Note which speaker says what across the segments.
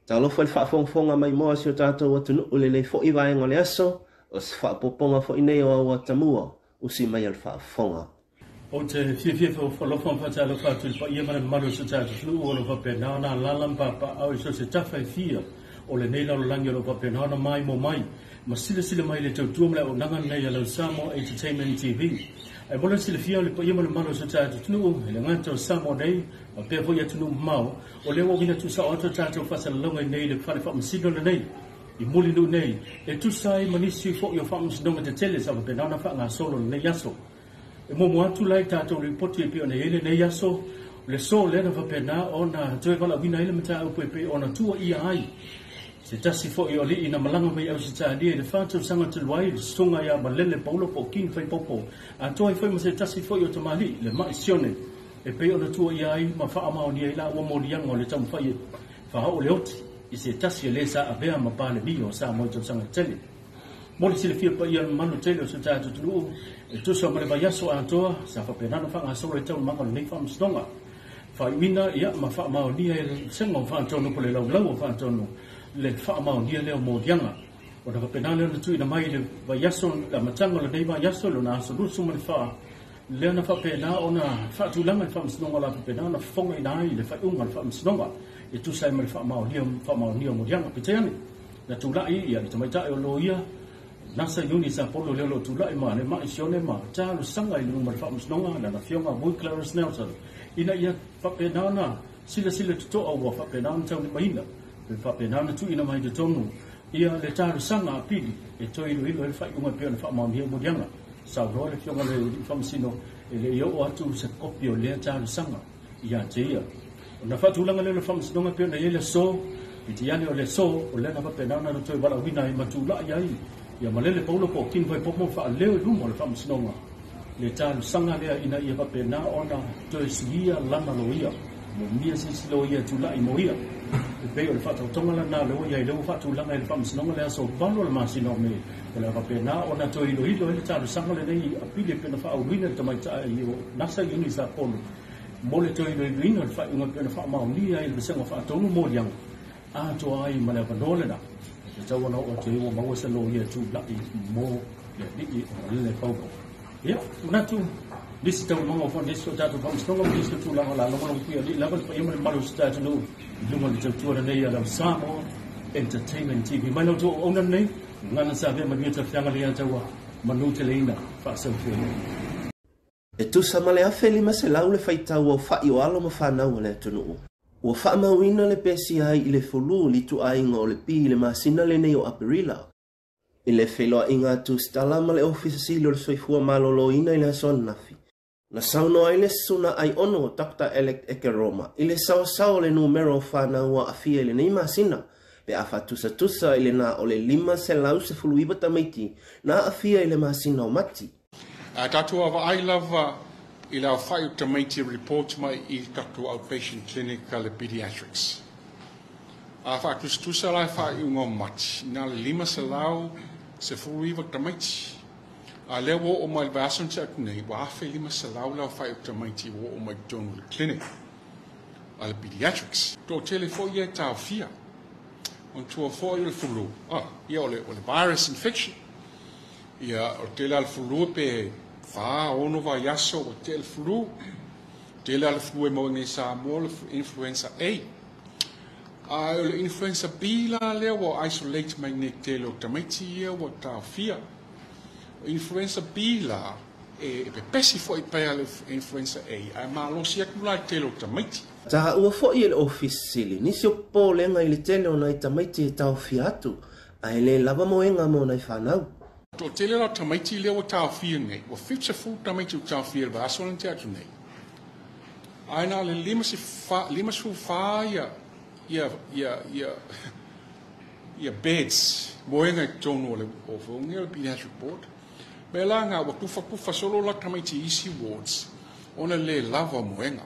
Speaker 1: Talo foi whaafonga mai moa si o tātou atunu ule nei fo iwa ingo le aso, o si whaapoponga fo ineo au atamua, usi mai al whaafonga.
Speaker 2: O te fia fo lofon fa talo fa tu pa ia mana maru sa tatu flu o lo fa pe na lalam pa au so se tafa fia o le nei la langi lo fa pe na mai mo mai ma sila mai le tau tuam le o nanga nei la Samoa Entertainment TV ai bola sila fia le pa ia mana maru sa tatu flu le ngata Samoa nei ma pe fo ia tunu mau o le wo vina tu sa o tatu fa sa longa nei le fa msino le nei I muli lu nei e tu sai manisi fo yo fa msino te tele sa pe na fa nga solo nei yaso e mo atu lai tātou ripoti e pe ona ele nei aso le so le na vapena ona toe wala wina ele mata au pepe ona tua ia ai se tasi fo i oli ina malanga mai au se tādia le whātou sanga te luai le sunga ia malele paulo po kin whai popo a toi whai ma se tasi fo i o tamali le mai sione e pe ona tua ia ai ma wha amao ni ila ua morianga o le tamu whai whahao le oti I se tasi le sa avea ma pale mi o sa moito sanga tele Mori sile fia pa ia manu tele o se tātou tunu e tusa ma le vaiaso a toa sa whapenano whanga so le tau manga nei whamstonga. Whaiwina ia ma whaamao nia e sengo whantono po le lau whantono le whaamao nia leo mōdianga. O na whapenano na tui na mai le vaiaso la matanga le nei vaiaso lo na aso rusu ma le wha. Leo na whapena o na whaatulanga le whamstonga la whapenano na whonga ina ai le whaiunga le whamstonga. E tusa ma le whaamao nia mōdianga. Piteani, na tūlai ia le tamaitai o lo ia Nasa yuni sa polo lelo tula ima le ma isione ma talo sanga ilu ma fa musnonga na fionga muy Clarence Nelson ina ia fa penana sila tuto au fa penana tau ni maina fa penana tu ina mai de tonu ia le talo sanga pili e to ilu e fa uma pe na fa ma mi mo dianga sa ro le fionga le fa msino ele yo atu se kopio le talo sanga ia tia na fa tulanga le fa musnonga pe na ele so itiani o le so o le na fa penana no to wala wina ma tula ia ia malele paulo po kin vai pomo fa leo lumo le famsnonga le tan sanga le ina ia pa na ona to sia lama loia mo mia si loia tu la imoia e pe o fa tonga la na loia le fa tu langa le famsnonga le so balo le masino me le pa na ona to ilo le tan sanga le nei apile pe na fa o wina to mai ta io nasa yuni sa polo mo le to ilo ino fa una pe na fa ma nia il senga fa tonu mo yang a to ai mala pa dole na Tawa na o te o maua sa lo ia tu la mo le le pauko ia na tu disi tau mongo fo disi tatu fo stongo disi tu la la lo mo ia la pa ia mo malu sta tu no mo le tu na nei ala Samoa Entertainment TV mai no tu ona nei Ganasavea ma mia tafanga le tawa manu te leina fa sa fe
Speaker 1: E tu sa male afeli ma se laule fai tau o fa i alo mo fa na o le tunu Ua whaamauina le pesi ai I le folu li tu ainga o le pi le masina le nei o Aparila. I le wheloa inga tu stalama le ofisa silo le soifua malolo ina I le hason nafi. Na sauno ai le suna ai ono o Dr. Elect Eke Roma. I le sao le numero whana ua afia le nei masina. Pe afa tusa I le na o le 5 se lau se fulu iba tamaiti. Na afia I le masina o mati.
Speaker 3: Tatu ava I love I la whai tamaiti report mai I tatu outpatient clinic le pediatrics. A whaatus tusa lai whai ungo mati. Nā le 5 se lau se furuiwa tamaiti. A leo o mai vason te akunei, wa awhi 5 se lau lau whai tamaiti wo o mai Donald Clinic. A le pediatrics. Tō tele fo ia tau fia. On tua fo ia le furu. Ia o le virus infection. Ia o tele al furu pe Fa ono va yaso o tel flu. Tel al flu mo ni Samoa influenza A. Le influenza B la le o isolate mai ne tel o tamaiti o ta fia. Influenza B la e pe pesi foi pe al influenza A. Ai ma lo sia kula tel o tamaiti.
Speaker 1: Ta ua foi il officiali ni se po lenga I le tele o nai tamaiti e tau fiatu. Ai le lava moenga mo nai whanau.
Speaker 3: To tele la tamaiti le o tau fia nei. O fitse fu tamaiti o tau fia ba aso lan te atu nei. Ai na le 5 fu fa ia beds. Moenga I tono le o fu ngia le pediatric board. Me la nga wa kufa solo la tamaiti isi wards. Ona le lava moenga.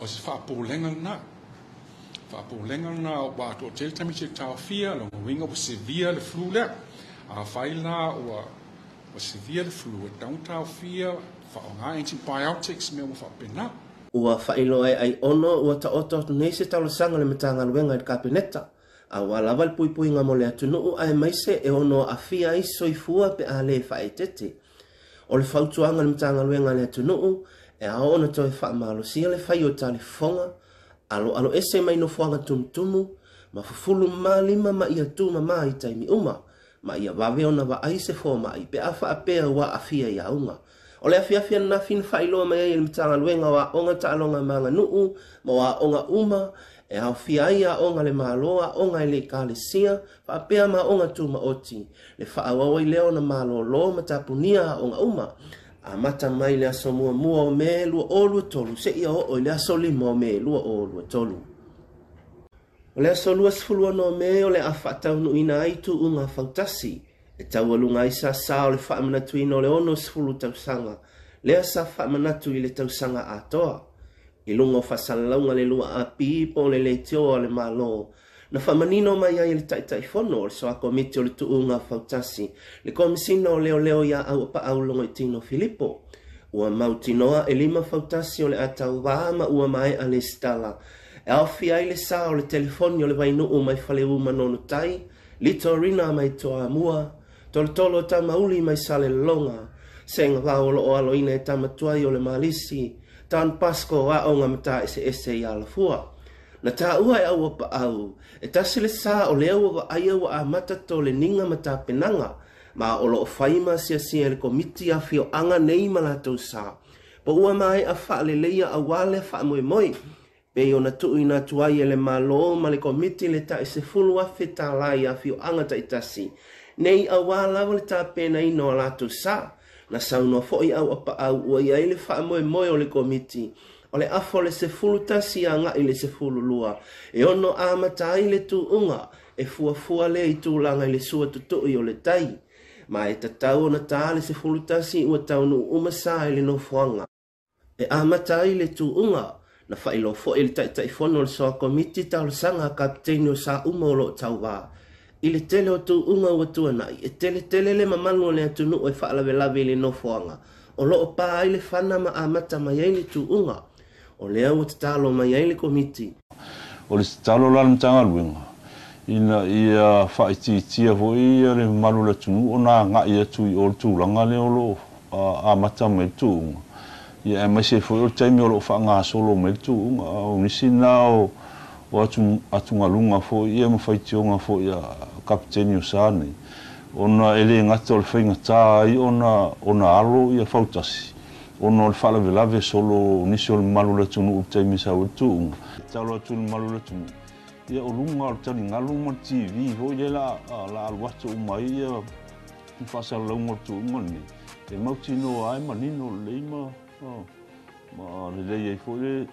Speaker 3: O se fa po lenga na. Fa po lenga na wa to tele tamaiti tau fia lo winga o severe le flu le. A faila o severe flu, don't fia, for antibiotics, me o pena.
Speaker 1: Ua whailo ai ono ua ta oto nei se talo sanga le matanga luenga i kapeneta. A walawa le pui ngā mole atunuu ai maise e ono a fia i soifua pe a le whaetete. O le whautuanga le matanga luenga le atunuu e a ona toi whaamalosia le whai o tali fonga, alo ese mai no fuanga tumutumu, ma fufulu malima ma ia tu ma i taimi uma, ma ia wawe ona wa aise fo mai pe a whaapea wa a fia ia unga. O le afia na fin whailoa mai e le matanga luenga wa onga ta alonga manga nuu, ma wa onga uma, e au fia ia onga le maloa, onga le kalesia, whaapea ma onga tu ma oti, le whaawawa i leo na malolo ma tapunia onga uma, a mata mai le aso mua o me lua o lua tolu, se ia o le aso lima o me lua o lua tolu. O le aso lua sifulua no me o le a whaatau nu ina aitu unga fautasi, e tau alunga isa sa o le whaamanatu ino le ono sifulu tausanga, le asa whaamanatu i le tausanga atoa. I lunga o whasalaunga le lua a pipo le le teo le malo, na whamanino mai ai le taitai whono o le soa komiti o le tuunga fautasi, le komisina o leo ia au pa au longa i tino Filipo. Ua mautinoa e 5 fautasi o le atau wāma ua mai a le stala, e au fia i le sa o le telefoni o le wainu o mai whale uma nono tai, lito rina mai toa mua, tolo ta mauli mai sale longa, senga wāolo o alo ina e tamatuai o le malisi, tan pasko wa o ngamata ese i ala fua. Na ta ua e au pa au, e tasile sa o leo wa aia wa a mata to le ninga mata penanga, ma o lo faima sia le komiti a fio anga nei malatou sa. Po ua mai a wha le leia a wale wha moi, pe o na tuu ina tuai e le malo ma le komiti le ta ese fulu a feta lai a fio anga ta itasi. Nei a wala le ta pena ino a latou sa, na sauno foi au apa au ua ia ele wha moi o le komiti, o le afo le se fulu tasi a nga i le se fulu lua, e ono a mata i le tu unga, e fua le i tu langa i le sua tutui o le tai, ma e tatau na ta le se fulu tasi ua taunu umasa i le no fuanga. E a mata i le tu unga, na whailo fo i le tai fono le soa komiti tau le sanga kapteini o sa uma o lo tau wā. I le tele o tu unga ua tuanai, e tele le mamanu o le atunu o e whaalawe i le no fuanga, o lo o pā i le whana ma a mata mai ai le tu unga, o lea o te talo mai ai le komiti.
Speaker 4: O le talo la le mtanga luenga, ina ia whaititia fo ia le malu le tunu o nā ngai atu i o le tūlanga le o lo a mata mai tu unga. Ia e mai se fo i o taimi o lo whaanga solo mai tu unga, o nisi nā o atunga lunga fo ia mawhaitionga fo ia kapteni o sānei. Ona ele ngata o le whainga tā i ona alo ia fautasi. Ona le whalawelawe solo nisi o le malu le tunu o taimi sa o tuunga. Talo atu le malu le tunu. Ia o lunga o tani ngalu ma TV ho ia la alwatu o mai ia whasala launga o tuunga ni. E mauti no ai manino leima ma le lei fo le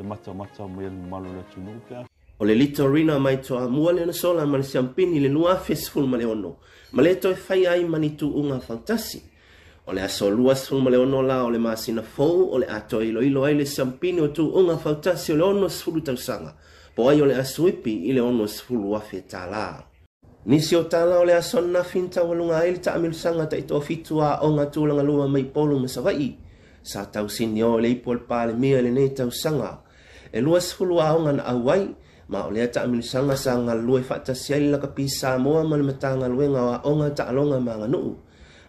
Speaker 4: mata mai le malu le tunu ka.
Speaker 1: O le litorina mai toa mua le na sola ma le siampini le lua fesful ma le ono. Ma le toi whai ai mani tu unga fantasi. O le aso lua sful ma le ono la o le masina fou o le ato ilo ai le siampini o tu unga fantasi o le ono sfulu tausanga. Po ai o le aso ipi i le ono sfulu wafe tala. Nisi o tala o le aso na finta walunga ai le ta amilusanga ta ito fitua o ngā tūlanga lua mai polu masawai. Sa tausini o le ipo le pāle mia le nei tausanga. E lua sfulu a onga na awai, ma o lea ta amilisanga sa ngā lue whaatasiai laka pi Samoa ma le matanga luenga wa onga ta alonga ma ngā nuu.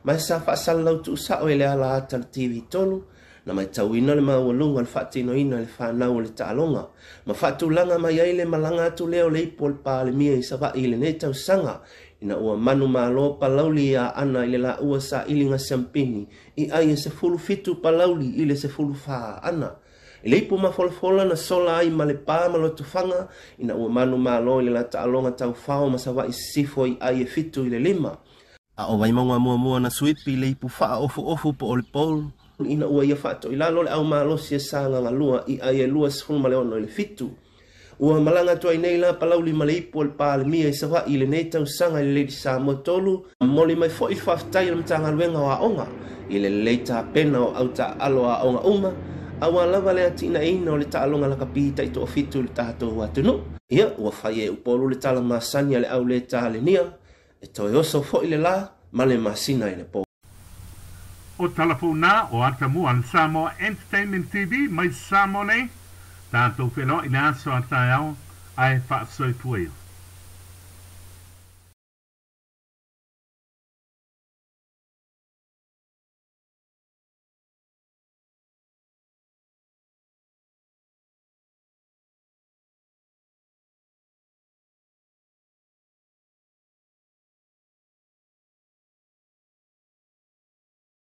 Speaker 1: Mai sa whaasala lau tu sa o e lea la ata le TV tolu, na mai tauina le mawalunga le whaatino ina le whanau le ta alonga. Ma whaatulanga mai ai le malanga atu leo le ipo le pāle mia i sawa i le nei tausanga, ina ua manu malo palauli a ana i le la ua sa ilinga siampini, i ai se fulu fitu palauli i le se fulu wha ana. I leipu mawholafola na sola ai ma le pā malo tufanga, ina ua manu malo i le la taalonga tau whao ma sawa i sifo i ai e fitu i le 5. A o waimaunga mua na suipi i leipu wha ofu po o le polu, ina ua ia whato i lalo le au malo sia sanga ngā lua i ai e lua sifunu ma le ono i le fitu. Ua malanga tua i nei la palauli ma le ipo le pā le mia i sawa i le nei tau sanga i le leidi Samoa tolu, moli mai fo i whaftai le mtanga luenga wa onga, i le leita pena o au ta alo a onga uma, awa lava le atina ina o le taalonga laka pita i to fitu le tato watunu. Ia, ua whai e upolu le tala masania le au le tale nia, e toi oso fo i le la, ma le masina i le po.
Speaker 5: o talafona o atamua an Samoa Entertainment TV mai Samoa nei tātou whenua ina aso ataiao ai whaasoipueo.